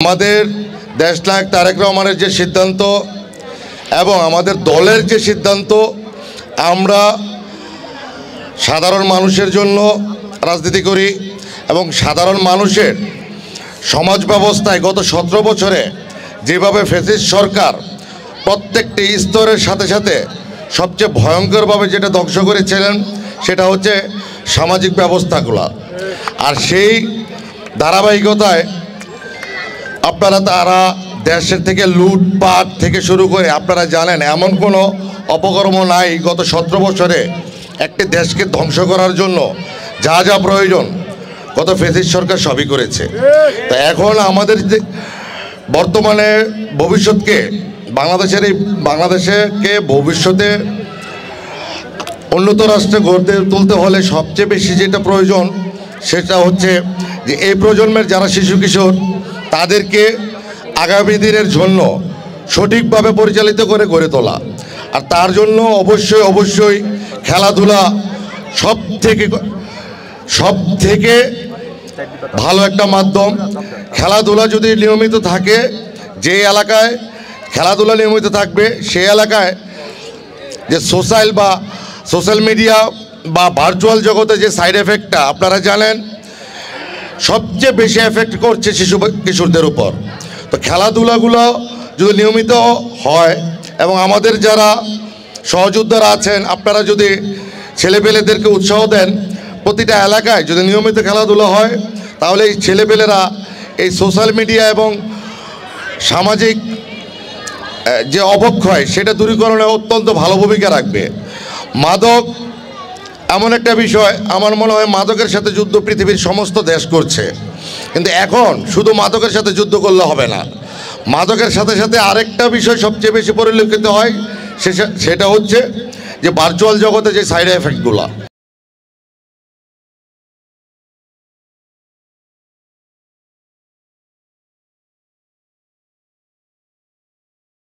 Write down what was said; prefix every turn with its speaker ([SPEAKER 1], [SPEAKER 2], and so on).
[SPEAKER 1] আমাদের দেশনায়ক তারেক রহমানের যে সিদ্ধান্ত এবং আমাদের দলের যে সিদ্ধান্ত, আমরা সাধারণ মানুষের জন্য রাজনীতি করি এবং সাধারণ মানুষের সমাজ ব্যবস্থায় গত 17 বছরে যেভাবে ফ্যাসিস্ট সরকার প্রত্যেকটি স্তরের সাথে সাথে সবচেয়ে ভয়ঙ্করভাবে যেটা ধ্বংস করেছিলেন সেটা হচ্ছে সামাজিক ব্যবস্থাগুলো। আর সেই ধারাবাহিকতায় আপনারা তারা দেশের থেকে লুটপাট থেকে শুরু করে আপনারা জানেন এমন কোনো অপকর্ম নাই গত 17 বছরে একটি দেশকে ধ্বংস করার জন্য যা যা প্রয়োজন গত ফ্যাসিস্ট সরকার সবই করেছে। তো এখন আমাদের যে বর্তমানে ভবিষ্যৎকে বাংলাদেশকে ভবিষ্যতে উন্নত রাষ্ট্রে গড়ে তুলতে হলে সবচেয়ে বেশি যেটা প্রয়োজন সেটা হচ্ছে যে এই প্রজন্মের যারা শিশু কিশোর তাদেরকে আগামী দিনের জন্য সঠিকভাবে পরিচালিত করে গড়ে তোলা। আর তার জন্য অবশ্যই খেলাধুলা সব থেকে ভালো একটা মাধ্যম। খেলাধুলা যদি নিয়মিত থাকে, যে এলাকায় খেলাধুলা নিয়মিত থাকবে সেই এলাকায় যে সোশ্যাল মিডিয়া বা ভার্চুয়াল জগতে যে সাইড এফেক্টটা আপনারা জানেন সবচেয়ে বেশি এফেক্ট করছে শিশু কিশোরদের উপর। তো খেলাধুলাগুলো যদি নিয়মিত হয় এবং আমাদের যারা সহযোদ্ধারা আছেন আপনারা যদি ছেলেপেলেদেরকে উৎসাহ দেন, প্রতিটা এলাকায় যদি নিয়মিত খেলাধুলা হয় তাহলে এই ছেলেপেলেরা এই সোশ্যাল মিডিয়া এবং সামাজিক যে অবক্ষয় সেটা দূরীকরণে অত্যন্ত ভালো ভূমিকা রাখবে। মাদক এমন একটা বিষয়, আমার মনে হয় মাদকের সাথে যুদ্ধ পৃথিবীর সমস্ত দেশ করছে, কিন্তু এখন শুধু মাদকের সাথে যুদ্ধ করলে হবে না। মাদকের সাথে সাথে আরেকটা বিষয় সবচেয়ে বেশি পরিলক্ষিত হয়, সেটা হচ্ছে যে ভার্চুয়াল জগতে যে সাইড এফেক্টগুলো।